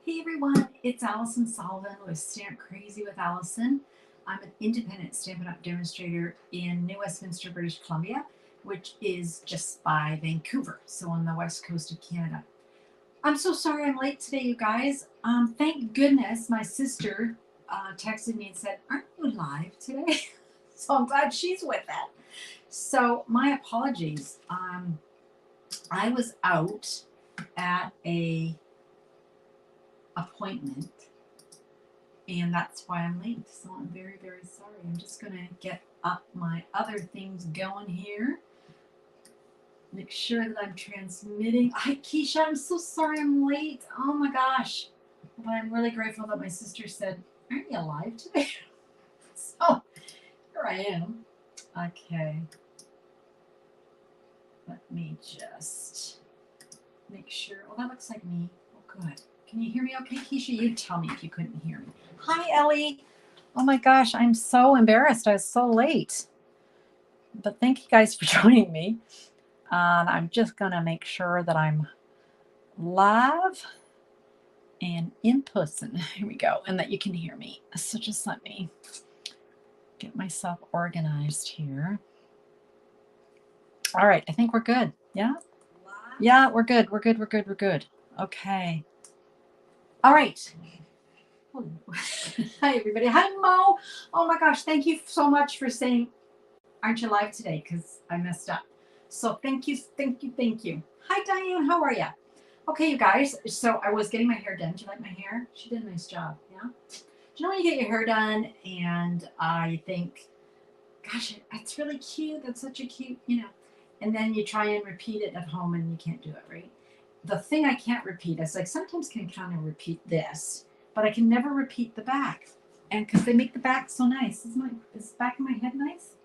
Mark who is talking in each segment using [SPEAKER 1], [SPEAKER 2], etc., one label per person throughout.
[SPEAKER 1] Hey everyone, it's Alison Sullivan with Stamp Crazy with Alison. I'm an independent Stampin' Up! Demonstrator in New Westminster, British Columbia, which is just by Vancouver, so on the west coast of Canada. I'm so sorry I'm late today, you guys. Thank goodness my sister texted me and said, "Aren't you live today?" So I'm glad she's with it. So my apologies. I was out at a appointment and that's why I'm late, so I'm very sorry. I'm just gonna get up my other things going here, make sure that I'm transmitting. Hi Keisha, I'm so sorry I'm late. Oh my gosh, but I'm really grateful that my sister said, "Aren't you alive today?" So here I am. Okay, let me just make sure. Oh, that looks like me. Oh good. Can you hear me okay, Keisha? You tell me if you couldn't hear me. Hi, Ellie. Oh my gosh, I'm so embarrassed. I was so late. But thank you guys for joining me. And I'm just going to make sure that I'm live and in person. Here we go. And that you can hear me. So just let me get myself organized here. All right, I think we're good. Yeah? Yeah, we're good. We're good. Okay. All right. Hi, everybody. Hi, Mo. Oh my gosh, thank you so much for saying, "Aren't you live today?" Because I messed up. So thank you. Hi, Diane. How are you? Okay, you guys. So I was getting my hair done. Do you like my hair? She did a nice job. Yeah. Do you know when you get your hair done and you think, "Gosh, that's really cute. That's such a cute," and then you try and repeat it at home and you can't do it, right? The thing I can't repeat is like sometimes can kind of repeat this, but I can never repeat the back. And because they make the back so nice. Is the back of my head nice?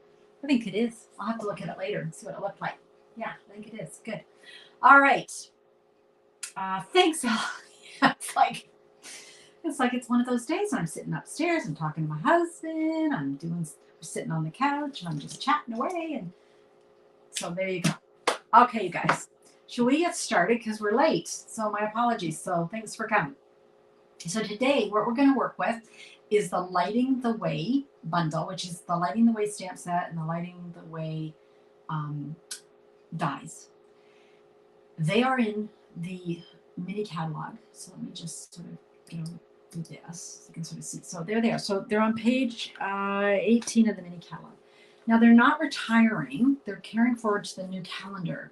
[SPEAKER 1] I think it is. I'll have to look at it later and see what it looked like. Yeah, I think it is. Good. All right. Thanks. It's like it's one of those days when I'm sitting upstairs, I'm talking to my husband, we're sitting on the couch, and I'm just chatting away. And so there you go. Okay, you guys. Shall we get started? Because we're late. So my apologies. So thanks for coming. So today, what we're going to work with is the Lighting the Way bundle, which is the Lighting the Way stamp set and the Lighting the Way dies. They are in the mini catalog. So let me just sort of do this so you can sort of see. So they're there. So they're on page 18 of the mini catalog. Now they're not retiring. They're carrying forward to the new catalog, the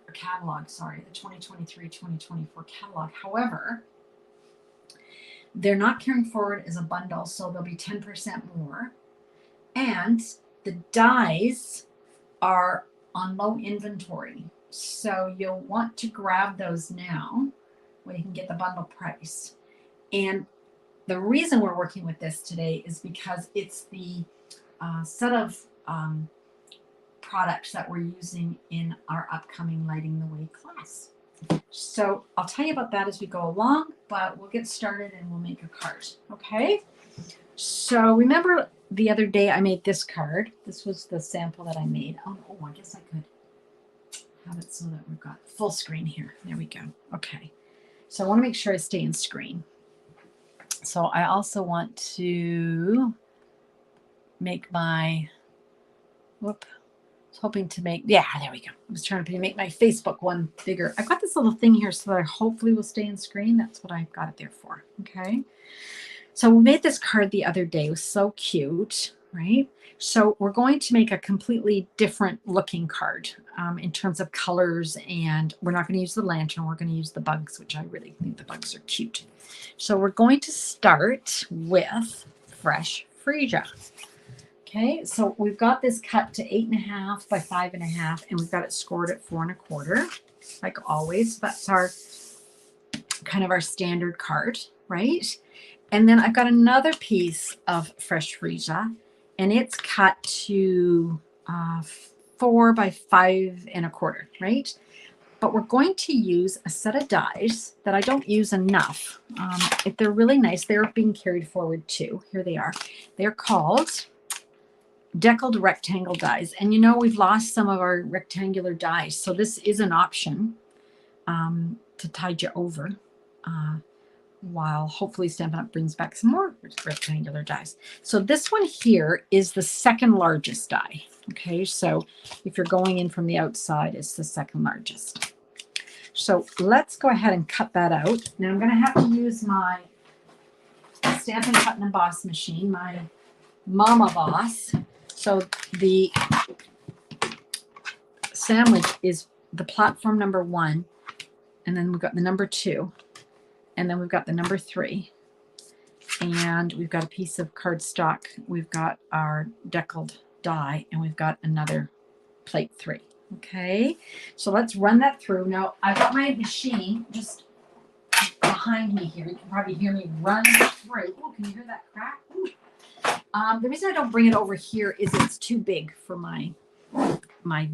[SPEAKER 1] 2023-2024 catalog. However, they're not carrying forward as a bundle, so they'll be 10% more. And the dies are on low inventory. So you'll want to grab those now when you can get the bundle price. And the reason we're working with this today is because it's the set of products that we're using in our upcoming Lighting the Way class. So I'll tell you about that as we go along, but we'll get started and we'll make a card. Okay. So remember the other day I made this card. This was the sample that I made. Oh, I guess I could have it so that we've got full screen here. There we go. Okay. So I want to make sure I stay in screen. So I also want to make my, hoping to make, yeah, there we go. I was trying to make my Facebook one bigger. I've got this little thing here so that I hopefully will stay in screen. That's what I've got it there for. Okay. So we made this card the other day. It was so cute, right? So we're going to make a completely different looking card in terms of colors, and we're not going to use the lantern. We're going to use the bugs, which I really think the bugs are cute. So we're going to start with Fresh Freesia. Okay, so we've got this cut to 8.5 by 5.5, and we've got it scored at 4 1/4, like always. That's our kind of our standard card, right? And then I've got another piece of Fresh Freesia, and it's cut to 4 by 5 1/4, right? But we're going to use a set of dies that I don't use enough. If they're really nice, they're being carried forward too. Here they are. They're called deckled rectangle dies. And we've lost some of our rectangular dies. So this is an option to tide you over. while hopefully Stampin' Up! Brings back some more rectangular dies. So this one here is the second largest die. Okay, so if you're going in from the outside, it's the second largest. So let's go ahead and cut that out. Now I'm going to have to use my Stampin' Cut and Emboss machine, my Mama Boss. So the sandwich is the platform number 1, and then we've got the number 2, and then we've got the number 3, and we've got a piece of cardstock. We've got our deckled die, and we've got another plate 3. Okay, so let's run that through. Now I've got my machine just behind me here. You can probably hear me run through. Oh, can you hear that crack? The reason I don't bring it over here is it's too big for my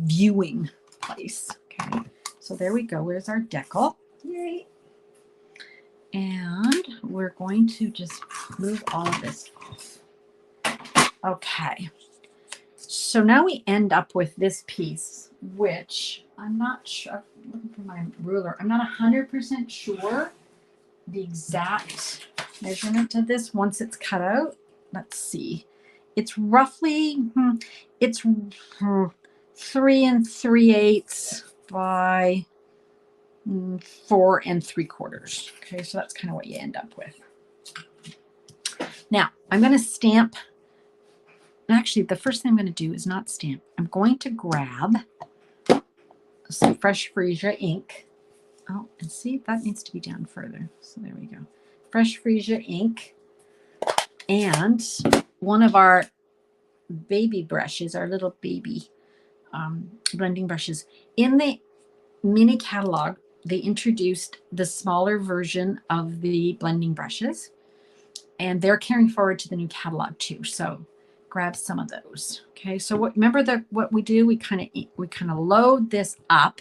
[SPEAKER 1] viewing place. Okay, so there we go. Where's our decal? Yay! And we're going to just move all of this off. Okay, so now we end up with this piece, which I'm not sure. I'm looking for my ruler. I'm not 100% sure the exact measurement of this once it's cut out. Let's see. It's roughly, it's 3 3/8 by 4 3/4. Okay, so that's kind of what you end up with. Now, I'm going to stamp. Actually, the first thing I'm going to do is not stamp. I'm going to grab some fresh freesia ink. Oh, and see, that needs to be down further. So there we go. Fresh freesia ink. And one of our baby brushes, our little baby blending brushes. In the mini catalog, they introduced the smaller version of the blending brushes, and they're carrying forward to the new catalog too. So grab some of those. Okay, so remember what we do? We kind of load this up,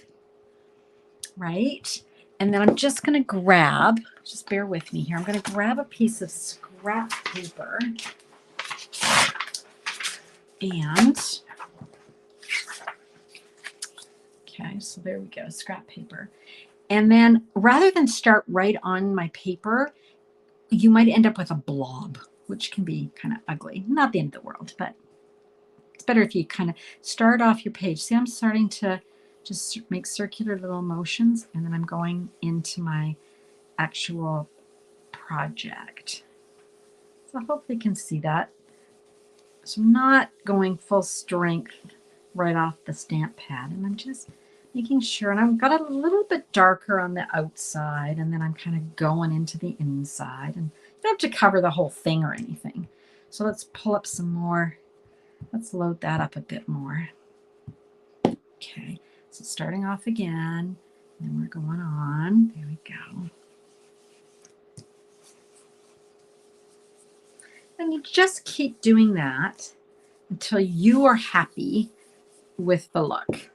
[SPEAKER 1] right? And then I'm just going to grab, just bear with me here. I'm going to grab a piece of scrap paper, and okay, so there we go, scrap paper. And then rather than start right on my paper, you might end up with a blob, which can be kind of ugly. Not the end of the world, but it's better if you kind of start off your page. See, I'm starting to just make circular little motions, and then I'm going into my actual project. So hopefully you can see that. So I'm not going full strength right off the stamp pad, and I'm just making sure, and I've got a little bit darker on the outside, and then I'm kind of going into the inside, and you don't have to cover the whole thing or anything. So let's pull up some more. Let's load that up a bit more. Okay, so starting off again, and then we're going on. There we go. And you just keep doing that until you are happy with the look.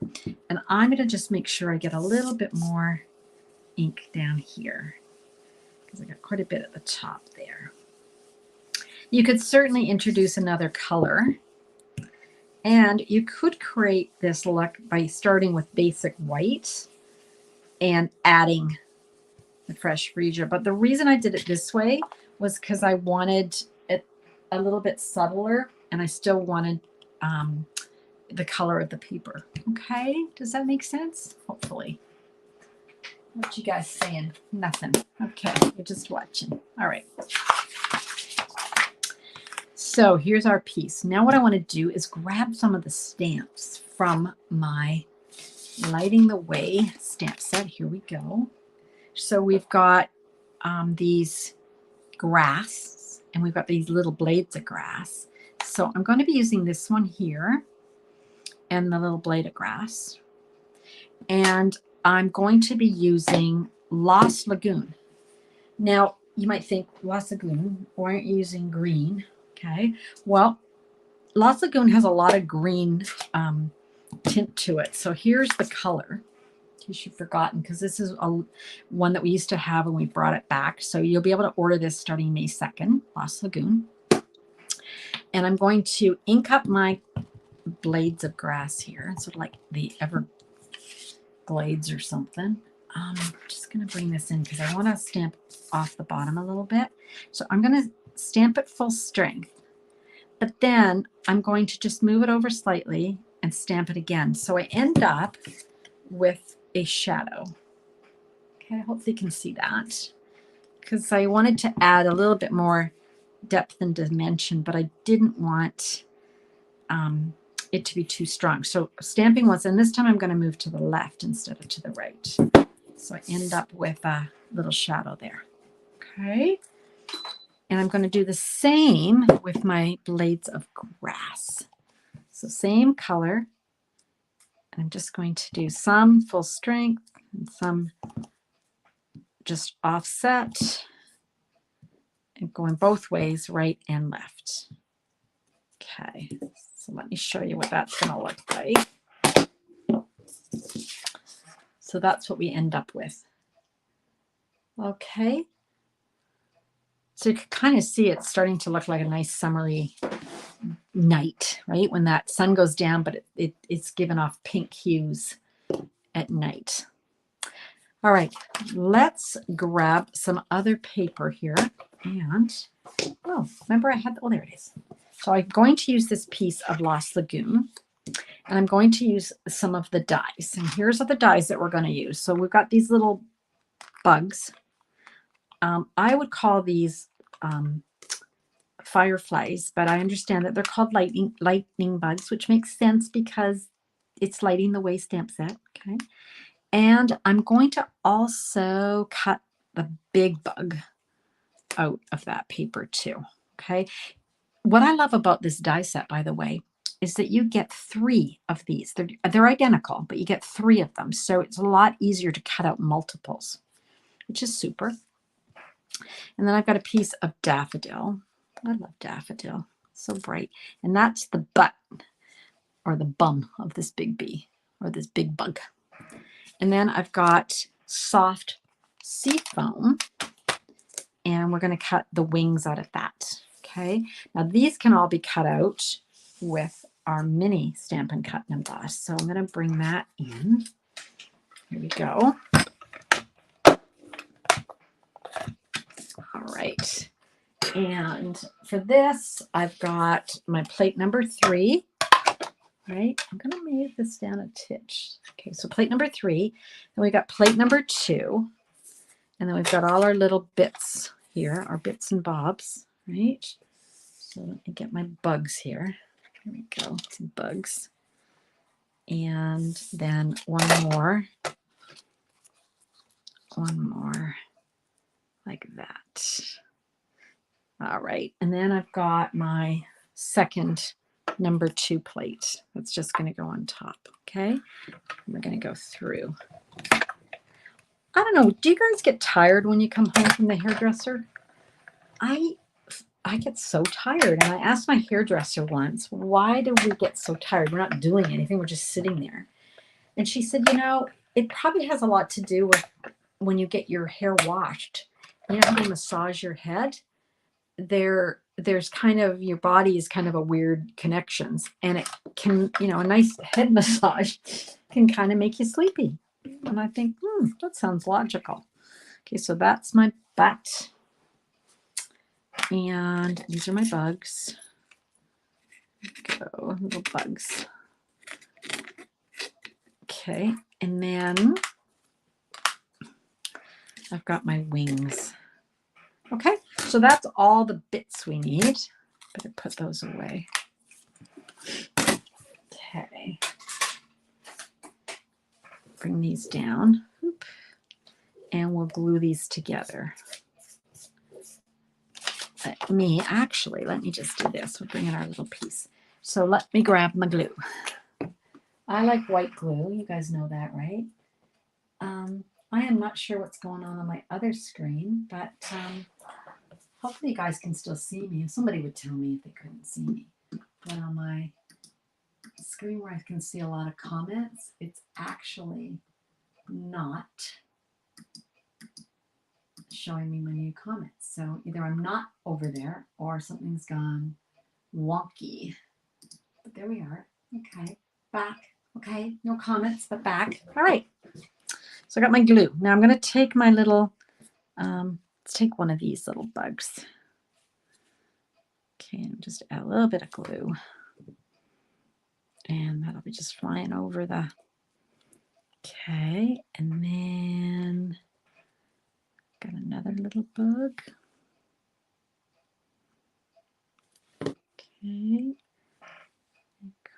[SPEAKER 1] And I'm going to just make sure I get a little bit more ink down here, because I got quite a bit at the top there. You could certainly introduce another color, and you could create this look by starting with basic white and adding the fresh freesia. But the reason I did it this way was because I wanted it a little bit subtler, and I still wanted the color of the paper. Okay, does that make sense? Hopefully. What you guys saying? Nothing. Okay, you're just watching. All right. So here's our piece. Now what I want to do is grab some of the stamps from my Lighting the Way stamp set. Here we go. So we've got these grass, and we've got these little blades of grass. So I'm going to be using this one here and the little blade of grass. And I'm going to be using Lost Lagoon. Now, you might think, Lost Lagoon, why aren't you using green? Okay, well, Lost Lagoon has a lot of green tint to it. So here's the color, in case you've forgotten, because this is one that we used to have and we brought it back. So you'll be able to order this starting May 2nd, Lost Lagoon. And I'm going to ink up my blades of grass here, sort of like the Everglades or something. I'm just going to bring this in because I want to stamp off the bottom a little bit. So I'm going to stamp it full strength, but then I'm going to just move it over slightly and stamp it again. So I end up with a shadow. Okay, hopefully you can see that because I wanted to add a little bit more depth and dimension, but I didn't want it to be too strong. So stamping once, and this time I'm going to move to the left instead of to the right. So I end up with a little shadow there. Okay. And I'm going to do the same with my blades of grass. So same color. And I'm just going to do some full strength and some just offset and going both ways, right and left. Okay. So let me show you what that's going to look like. So that's what we end up with. Okay. So you can kind of see it's starting to look like a nice summery night, right? When that sun goes down, but it's given off pink hues at night. All right, let's grab some other paper here. And, oh, remember I had, oh, there it is. So I'm going to use this piece of Lost Lagoon. And I'm going to use some of the dies. And here's the dies that we're going to use. So we've got these little bugs. I would call these fireflies, but I understand that they're called lightning bugs, which makes sense because it's lighting the way stamp set. Okay. And I'm going to also cut the big bug out of that paper too. Okay. What I love about this die set, by the way, is that you get 3 of these. They're identical, but you get 3 of them. So it's a lot easier to cut out multiples, which is super. And then I've got a piece of daffodil. I love daffodil. So bright. And that's the butt or the bum of this big bee or this big bug. And then I've got soft sea foam. And we're going to cut the wings out of that. Okay. Now these can all be cut out with our mini Stampin' Cut and Emboss. So I'm going to bring that in. Here we go. All right. And for this, I've got my plate number 3. Right. I'm going to move this down a titch. Okay. So plate number 3. Then we got plate number 2. And then we've got all our little bits here, our bits and bobs. Right. So let me get my bugs here. Here we go, some bugs. And then one more like that. All right, and then I've got my second number 2 plate. That's just going to go on top, okay? And we're going to go through. I don't know, do you guys get tired when you come home from the hairdresser? I get so tired, and I asked my hairdresser once, why do we get so tired? We're not doing anything, we're just sitting there. And she said, you know, it probably has a lot to do with when you get your hair washed. You know how you massage your head? There's kind of, your body is kind of a weird connections, and it can, you know, a nice head massage can kind of make you sleepy. And I think, that sounds logical. Okay, so that's my butt. And these are my bugs. Go, little bugs. Okay, and then I've got my wings. Okay, so that's all the bits we need. Better put those away. Okay. Bring these down. And we'll glue these together. Let me just do this. We'll bring in our little piece. So let me grab my glue. I like white glue. You guys know that, right? I am not sure what's going on my other screen, but hopefully you guys can still see me. If somebody would tell me if they couldn't see me. But on my screen where I can see a lot of comments, it's actually not showing me my new comments. So either I'm not over there or something's gone wonky. But there we are. Okay, back. Okay, no comments, but back. All right. So I got my glue. Now I'm going to take my little, let's take one of these little bugs. Okay, and just add a little bit of glue. And that'll be just flying over the, okay, and then got another little bug. Okay,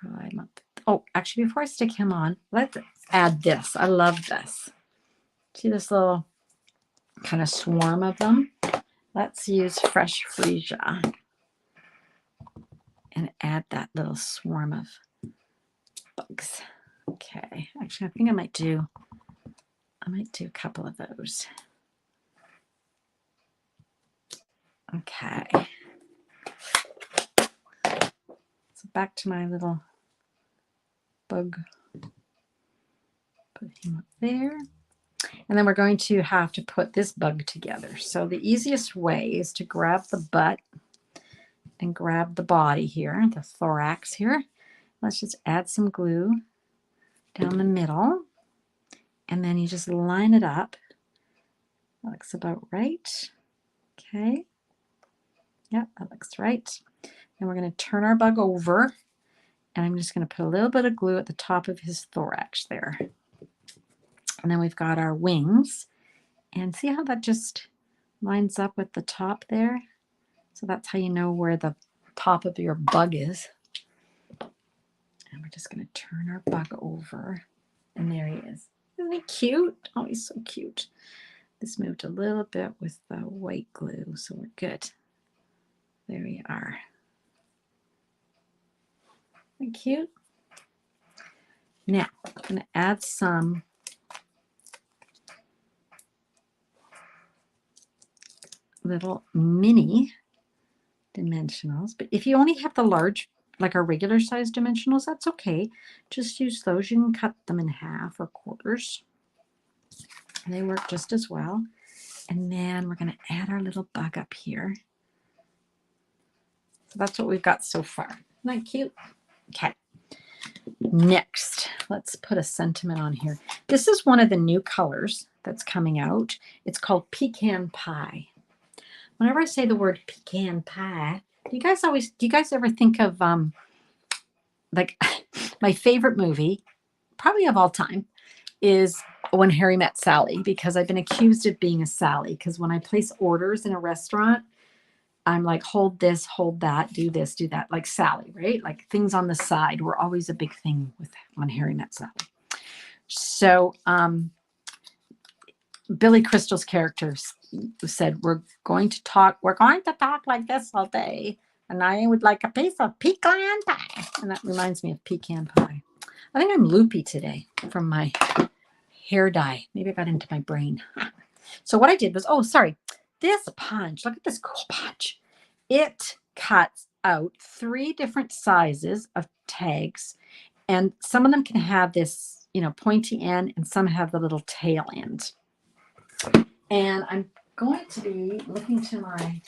[SPEAKER 1] climb up. Oh, actually, before I stick him on, let's add this. I love this. See this little kind of swarm of them? Let's use fresh freesia and add that little swarm of bugs. Okay, actually, I think I might do a couple of those. Okay. So back to my little bug. Put him up there. And then we're going to have to put this bug together. So the easiest way is to grab the butt and grab the body here, the thorax here. Let's just add some glue down the middle. And then you just line it up. That looks about right. Okay. Yep, that looks right. And we're going to turn our bug over. And I'm just going to put a little bit of glue at the top of his thorax there. And then we've got our wings. And see how that just lines up with the top there? So that's how you know where the top of your bug is. And we're just going to turn our bug over. And there he is. Isn't he cute? Oh, he's so cute. This moved a little bit with the white glue, so we're good. There we are. Isn't he cute? Now, I'm going to add some little mini dimensionals. But if you only have the large, like our regular size dimensionals, that's okay. Just use those. You can cut them in half or quarters. And they work just as well. And then we're going to add our little bug up here. So that's what we've got so far. Isn't that cute? Okay. Next, let's put a sentiment on here. This is one of the new colors that's coming out. It's called Pecan Pie. Whenever I say the word pecan pie, do you guys ever think of like my favorite movie, probably of all time, is When Harry Met Sally, because I've been accused of being a Sally, because when I place orders in a restaurant, I'm like, hold this, hold that, do this, do that, like Sally, right? Like things on the side were always a big thing with When Harry Met Sally. So Billy Crystal's characters said, we're going to talk like this all day, and I would like a piece of pecan pie. And that reminds me of pecan pie. I think I'm loopy today from my hair dye. Maybe I got into my brain. So what I did was, oh, sorry, this punch, look at this cool punch. It cuts out 3 different sizes of tags, and some of them can have this, pointy end, and some have the little tail end. And I'm going to be looking to my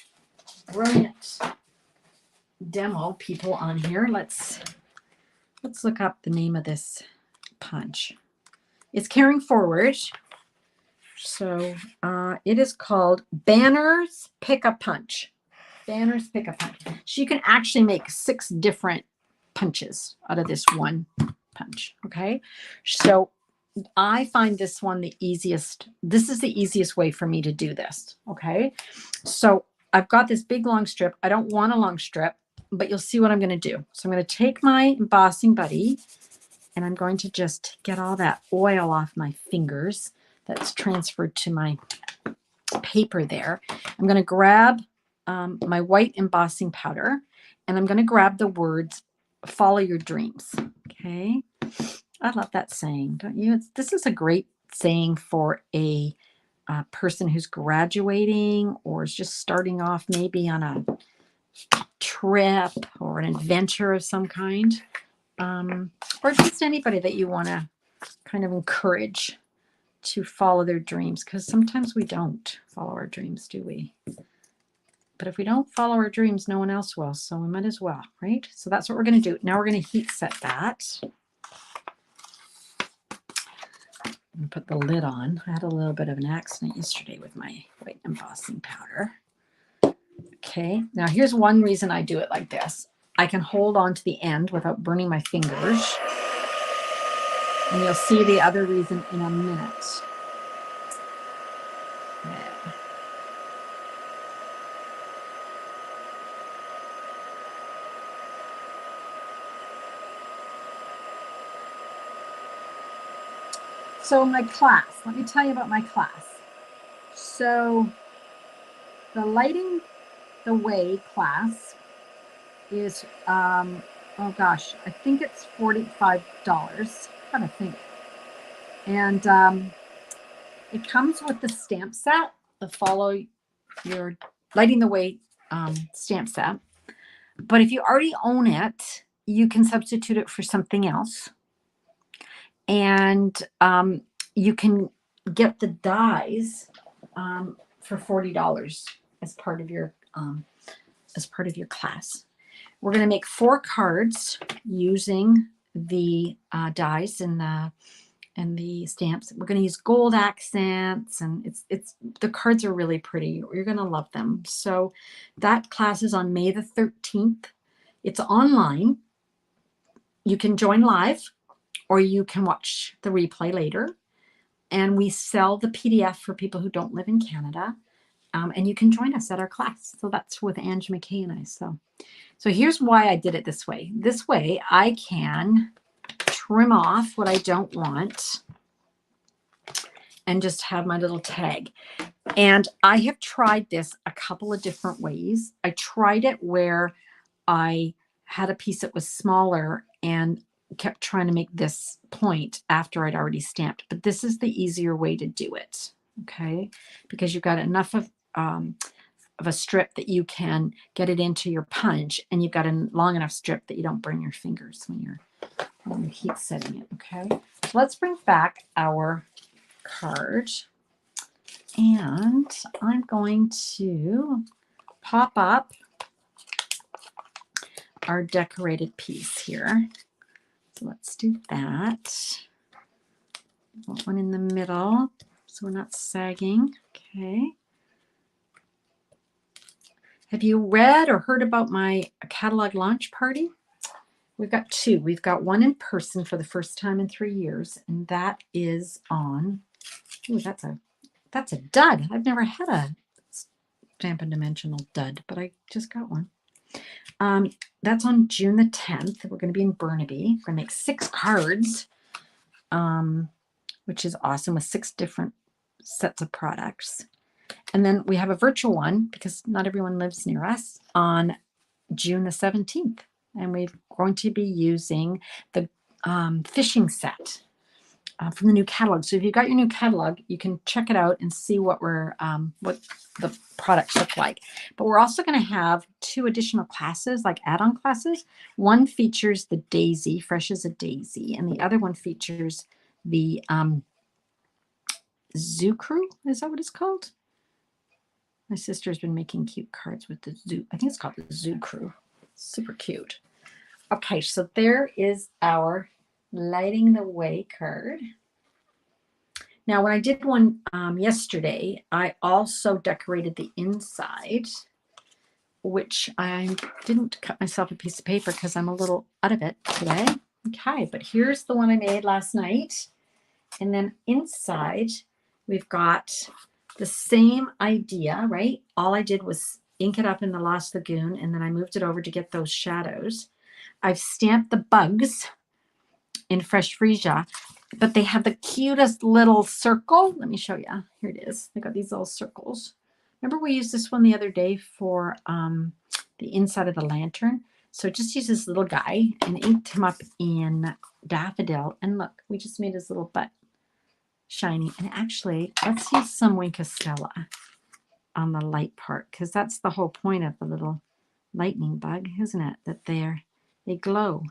[SPEAKER 1] brilliant demo people on here. Let's look up the name of this punch. It's carrying forward. So it is called Banner's Pick-a-Punch. Banner's Pick-a-Punch. So you can actually make 6 different punches out of this one punch. Okay. So I find this one the easiest. This is the easiest way for me to do this. Okay. So I've got this big long strip. I don't want a long strip, but you'll see what I'm going to do. So I'm going to take my embossing buddy and I'm going to just get all that oil off my fingers that's transferred to my paper there. I'm going to grab my white embossing powder, and I'm going to grab the words, follow your dreams. Okay. I love that saying, don't you? This is a great saying for a person who's graduating or is just starting off maybe on a trip or an adventure of some kind, or just anybody that you want to kind of encourage to follow their dreams, because sometimes we don't follow our dreams, do we? But if we don't follow our dreams, no one else will, so we might as well, right? So that's what we're going to do. Now we're going to heat set that. and put the lid on. I had a little bit of an accident yesterday with my white embossing powder. Okay, now here's one reason I do it like this. I can hold on to the end without burning my fingers. And you'll see the other reason in a minute. Yeah. So my class, let me tell you about my class. So the Lighting the Way class is, oh gosh, I think it's $45. Kind of think. And it comes with the stamp set, the Follow Your Lighting the Way stamp set. But if you already own it, you can substitute it for something else. And you can get the dies for $40 as part of your class. We're going to make 4 cards using the dies and the stamps. We're going to use gold accents, and it's the cards are really pretty. You're going to love them. So that class is on May the 13th. It's online. You can join live, or you can watch the replay later. And we sell the PDF for people who don't live in Canada. And you can join us at our class. So that's with Ange McKay and I. So here's why I did it this way. This way I can trim off what I don't want and just have my little tag. And I have tried this a couple of different ways. I tried it where I had a piece that was smaller and kept trying to make this point after I'd already stamped, but this is the easier way to do it, okay? Because you've got enough of a strip that you can get it into your punch, and you've got a long enough strip that you don't burn your fingers when you're heat setting it, okay? So let's bring back our card, and I'm going to pop up our decorated piece here. So let's do that. One in the middle so we're not sagging. Okay. Have you read or heard about my catalog launch party? We've got 2. We've got one in person for the first time in 3 years, and that is on, ooh, that's a dud. I've never had a Stampin' Dimensional dud, but I just got one. That's on June the 10th. We're going to be in Burnaby. We're going to make 6 cards, which is awesome, with 6 different sets of products. And then we have a virtual one, because not everyone lives near us, on June the 17th. And we're going to be using the fishing set from the new catalog. So if you've got your new catalog, you can check it out and see what the products look like. But we're also going to have 2 additional classes, like add-on classes. One features the daisy, fresh as a daisy, and the other one features the zoo crew. Is that what it's called? My sister's been making cute cards with the zoo. I think it's called the zoo crew. Super cute. Okay, so there is our Lighting the Way card. Now, when I did one yesterday, I also decorated the inside, which I didn't cut myself a piece of paper because I'm a little out of it today. Okay, but here's the one I made last night. And then inside, we've got the same idea, right? All I did was ink it up in the Lost Lagoon, and then I moved it over to get those shadows. I've stamped the bugs in Fresh Freesia, but they have the cutest little circle. Let me show you. Here it is. They got these little circles. Remember we used this one the other day for the inside of the lantern? So just use this little guy and inked him up in Daffodil. And look, we just made his little butt shiny. And actually, let's use some Wink Castella on the light part, because that's the whole point of the little lightning bug, isn't it? That they glow.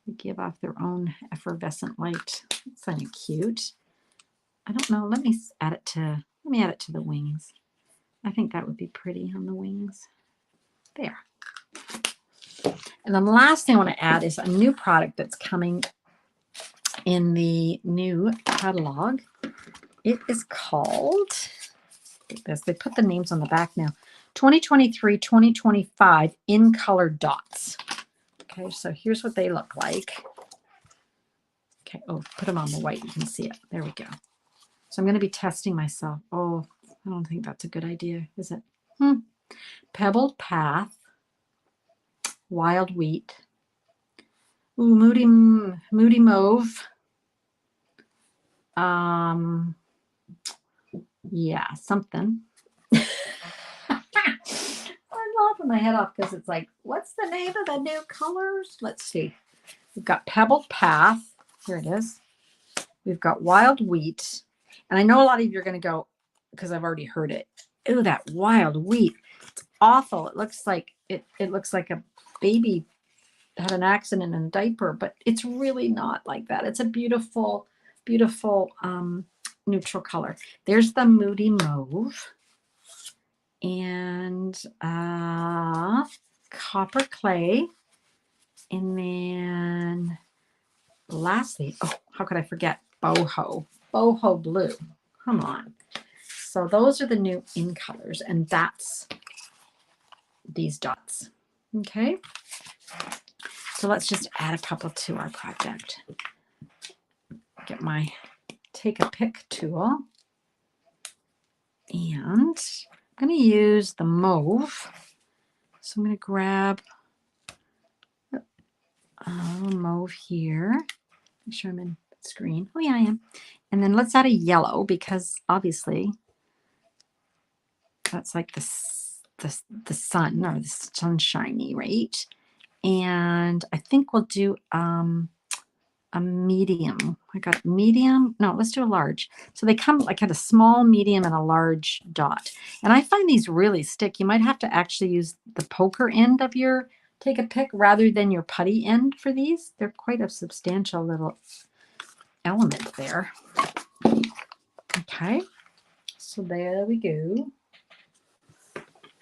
[SPEAKER 1] They give off their own effervescent light. That's kind of cute. I don't know. Let me add it to the wings. I think that would be pretty on the wings. There. And then the last thing I want to add is a new product that's coming in the new catalog. It is called, this, they put the names on the back now, 2023-2025 in color dots. Okay, so here's what they look like. Okay, oh, put them on the white, you can see it. There we go. So I'm going to be testing myself. Oh, I don't think that's a good idea, is it? Pebbled Path, Wild Wheat, ooh, Moody Mauve. Yeah, something. I'm laughing my head off because it's like, what's the name of the new colors? Let's see. We've got Pebbled Path. Here it is. We've got Wild Wheat. And I know a lot of you are going to go, because I've already heard it. Ooh, that Wild Wheat. It's awful. It looks like it looks like a baby had an accident in a diaper, but it's really not like that. It's a beautiful, beautiful neutral color. There's the Moody Mauve. And Copper Clay. And then lastly, oh, how could I forget? Boho Blue. Come on. So those are the new in colors, and that's these dots. Okay. So let's just add a couple to our project. Get my take a pick tool. And I'm going to use the mauve. So I'm going to grab mauve here. Make sure I'm in screen. Oh yeah, I am. And then let's add a yellow, because obviously that's like the sun, or the sunshiny, right? And I think we'll do a medium. I got medium. No, let's do a large. So they come like at a small, medium, and a large dot. And I find these really stick. You might have to actually use the poker end of your take a pick rather than your putty end for these. They're quite a substantial little element there. Okay, so there we go.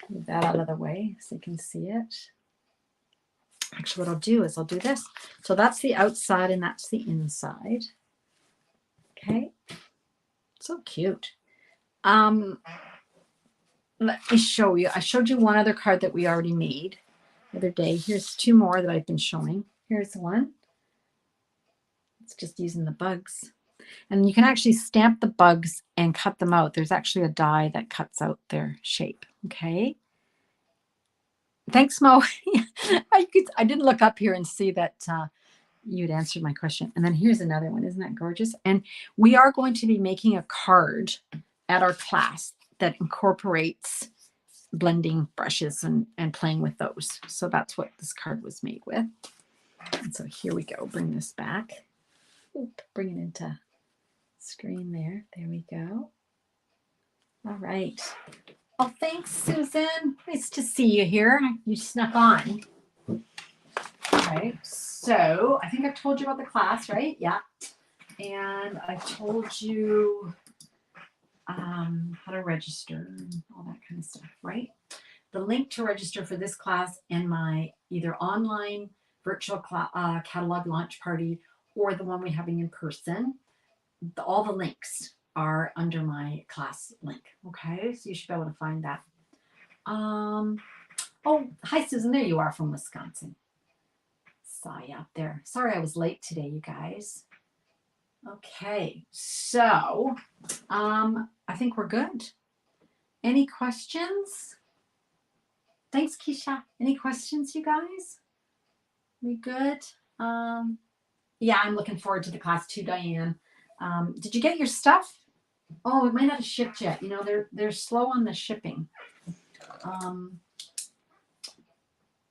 [SPEAKER 1] Move that out of the way so you can see it. Actually, what I'll do is I'll do this. So that's the outside and that's the inside. Okay, so cute. Let me show you. I showed you one other card that we already made the other day. Here's two more that I've been showing. Here's one. It's just using the bugs. And you can actually stamp the bugs and cut them out. There's actually a die that cuts out their shape. Okay. Thanks, Mo. I didn't look up here and see that you'd answered my question. And then here's another one. Isn't that gorgeous? And we are going to be making a card at our class that incorporates blending brushes and playing with those. So that's what this card was made with. And so here we go. Bring this back. Oop, bring it into screen there. There we go. All right. Oh, thanks, Susan. Nice to see you here. You snuck on. All right. So I think I told you about the class, right? Yeah. And I told you how to register and all that kind of stuff, right? The link to register for this class and my either online virtual catalog launch party or the one we're having in person, all the links are under my class link. Okay, so you should be able to find that. Oh, hi Susan, there you are from Wisconsin. Saw you up there. Sorry I was late today, you guys. Okay, so I think we're good. Any questions? Thanks, Keisha. Any questions, you guys? We good? Yeah, I'm looking forward to the class too, Diane. Did you get your stuff? Oh, it might not have shipped yet. You know, they're slow on the shipping.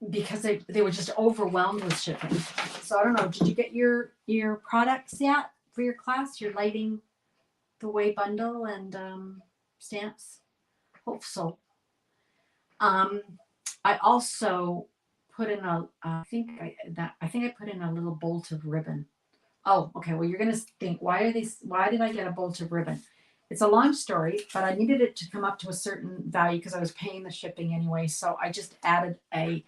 [SPEAKER 1] Because they were just overwhelmed with shipping. So I don't know. Did you get your products yet for your class? Your Lighting the Way bundle and stamps? Hope so. I also put in I think I put in a little bolt of ribbon. Oh, okay. Well, you're gonna think, why did I get a bolt of ribbon? It's a long story, but I needed it to come up to a certain value because I was paying the shipping anyway. So I just added a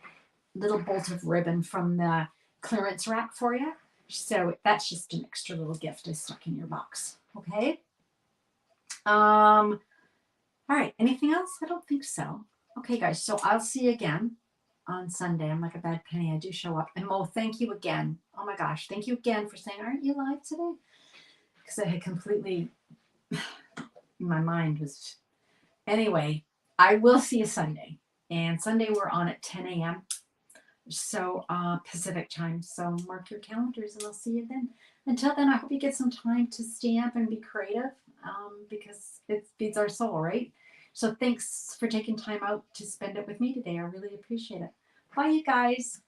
[SPEAKER 1] little bolt of ribbon from the clearance rack for you. So that's just an extra little gift I stuck in your box. Okay. All right. Anything else? I don't think so. Okay, guys. So I'll see you again on Sunday. I'm like a bad penny. I do show up. And Mo, thank you again. Oh my gosh. Thank you again for saying, aren't you live today? Because I had completely, my mind was, anyway, I will see you Sunday. And Sunday we're on at 10 a.m. So Pacific time. So mark your calendars and I'll see you then. Until then, I hope you get some time to stamp and be creative because it feeds our soul, right? So thanks for taking time out to spend it with me today. I really appreciate it. Bye, you guys.